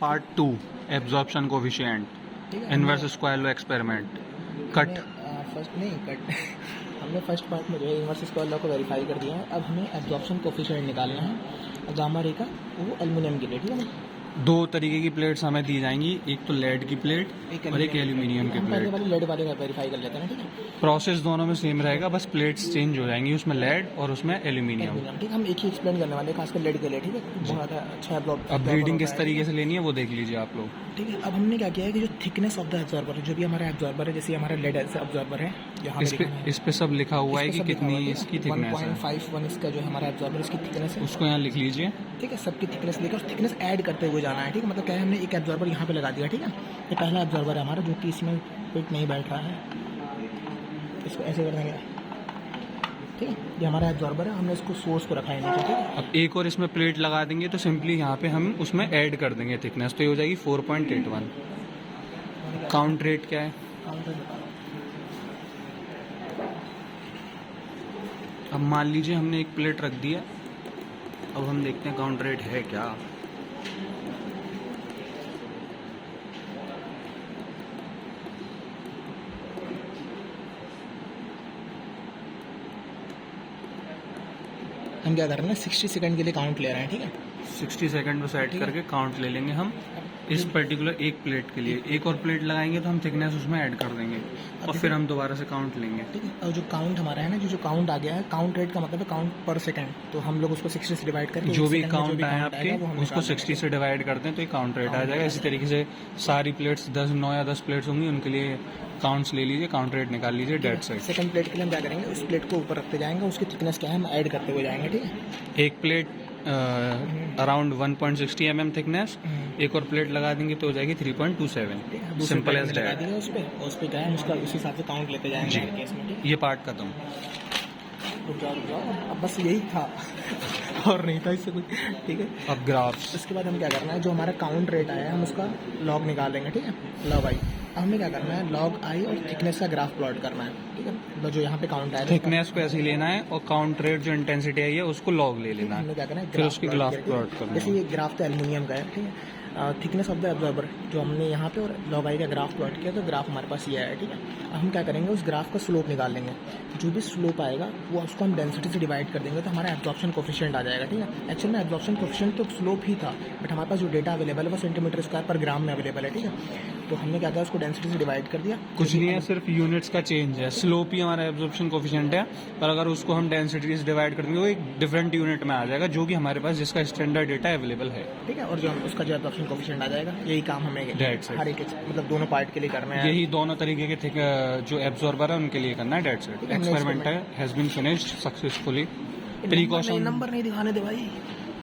Part 2 absorption coefficient ठीक है। Inverse square law experiment cut. First नहीं कट हमने फर्स्ट पार्ट में जो है इनवर्स स्क्वायर लॉ को वेरीफाई कर दिया है। अब हमें एब्जॉर्प्शन कोफिशिएंट निकालना है गामा रे का, वो एल्युमिनियम के लिए। ठीक है ना, दो तरीके की प्लेट्स हमें दी जाएंगी, एक तो लेड की प्लेट और एक एल्यूमिनियम की हम पहले प्लेट। वाले लेड वाले का वेरीफाई कर लेते हैं ना। ठीक है, प्रोसेस दोनों में सेम रहेगा, बस प्लेट्स चेंज हो जाएंगी, उसमें लेड और उसमें एल्यूमिनियम। एल्युमिनियम। ठीक है, हम एक ही एक्सप्लेन करने वाले हैं खासकर लेड के लिए। ठीक है, बहुत ज़्यादा अच्छा है। अब रीडिंग किस तरीके से लेनी है वो देख लीजिए आप लोग। ठीक है, अब हमने क्या किया है कि जो थिकनेस ऑफ द एब्जॉर्बर है, जो भी हमारा एब्जॉर्बर है, जैसे हमारा लेड एब्जॉर्बर है, यहाँ इस पे सब लिखा हुआ है कि कितनी इसकी थिकनेस है। 1.51 इसका जो है हमारा एब्जॉर्बर, इसकी थिकनेस है। उसको यहाँ लिख लीजिए। ठीक है, सबकी थिकनेस लेकर थिकनेस ऐड करते हुए जाना है। ठीक है, मतलब क्या है, हमने एक एब्जॉर्बर यहाँ पे लगा दिया। ठीक है, ये पहला एब्जॉर्बर है हमारा, जो कि इसमें फिट नहीं बैठ रहा है। इसको ऐसे कर देंगे। ठीक है, ये हमारा एब्जॉर्बर है, हमने इसको सोर्स को रखा है नीचे। ठीक है, अब एक और इसमें प्लेट लगा देंगे तो सिंपली यहाँ पे हम उसमें ऐड कर देंगे थिकनेस, तो ये हो जाएगी 4.81। काउंट रेट क्या है? अब मान लीजिए हमने एक प्लेट रख दी है, अब हम देखते हैं काउंट रेट है क्या। हम क्या कर रहे हैं, 60 सेकंड के लिए काउंट ले रहे हैं। ठीक है, 60 सेकंड में सेट करके काउंट ले लेंगे हम इस पर्टिकुलर एक प्लेट के लिए। एक और प्लेट लगाएंगे तो हम थिकनेस उसमें ऐड कर देंगे और फिर हम दोबारा से काउंट लेंगे। ठीक है, और जो काउंट हमारा है ना, जो काउंट आ गया है, काउंट रेट का मतलब है काउंट पर सेकंड। तो हम लोग उसको 60 से डिवाइड करके जो भी काउंट आए आपके उसको 60 से डिवाइड करते हैं तो ये काउंट रेट आ जाएगा। इसी तरीके से सारी प्लेट्स 9 या 10 प्लेट्स होंगी, उनके लिए काउंट्स ले लीजिए, काउंट रेट निकाल लीजिए डेड साइड। सेकंड प्लेट के लिए हम क्या करेंगे, उस प्लेट को ऊपर रखते जाएंगे, उसकी थिकनेस क्या है हम ऐड करते हुए जाएंगे। ठीक है, एक प्लेट अराउंड 1.60 mm थिकनेस, एक और प्लेट लगा देंगे तो हो जाएगी 3.27। सिंपल एज लगा दैट। दिया उस पे क्या है, उसका उस हिसाब से काउंट लेते जाएंगे जी। हर केस में। ठीक ये पार्ट खत्म। है, रुक जाओ, अब बस यही था और नहीं था इससे कुछ। ठीक है, अब ग्राफ्स। इसके बाद हमें क्या करना है, जो हमारा काउंट रेट आया है हम उसका लॉग निकालेंगे। ठीक है, लॉग आई। अब हमें क्या करना है, लॉग आई और थिकनेस का ग्राफ प्लॉट करना है। ठीक है, तो जो यहाँ पे काउंट आया थिकनेस को ऐसे ही लेना है और काउंट रेट जो इंटेंसिटी आई है उसको लॉग ले लेना हमने है, क्या करना है, फिर उसकी ग्राफ प्लॉट करना जैसे है। ये ग्राफ तो एल्युमिनियम का है। ठीक है, थिकनेस ऑफ द एब्जॉर्बर जो हमने यहाँ पे और लॉग आई का ग्राफ प्लॉट किया, तो ग्राफ हमारे पास ये आया। ठीक है, अब हम क्या करेंगे, उस ग्राफ का स्लोप निकाल लेंगे। जो भी स्लोप आएगा वो उसको हम डेंसिटी से डिवाइड कर देंगे, तो हमारा एब्जॉर्प्शन कोफिशिएंट आ जाएगा। ठीक है, एक्चुअल में एब्जॉर्प्शन कोफिशिएंट तो स्लोप ही था, बट हमारे पास जो डेटा अवेलेबल है वो सेंटीमीटर स्क्वायर पर ग्राम में अवेलेबल है। ठीक है, तो हमने क्या किया, उसको डेंसिटी से डिवाइड कर दिया। कुछ नहीं है, सिर्फ यूनिट्स का चेंज है। स्लोप ही हमारा एब्जॉर्प्शन कोफिशिएंट है, पर अगर उसको हम डेंसिटी से डिवाइड कर देंगे वो एक डिफरेंट यूनिट में आ जाएगा, जो कि हमारे पास जिसका स्टैंडर्ड डेटा अवेलेबल है। ठीक है, और जो उसका जो एब्जॉर्प्शन कोफिशिएंट आ जाएगा, यही काम हमें That's it. हर एक मतलब दोनों पार्ट के लिए करना है। यही दोनों तरीके के जो एब्जॉर्बर है उनके लिए करना है। Date set. Experiment has been finished successfully. Precaution number नहीं दिखाने दे भाई।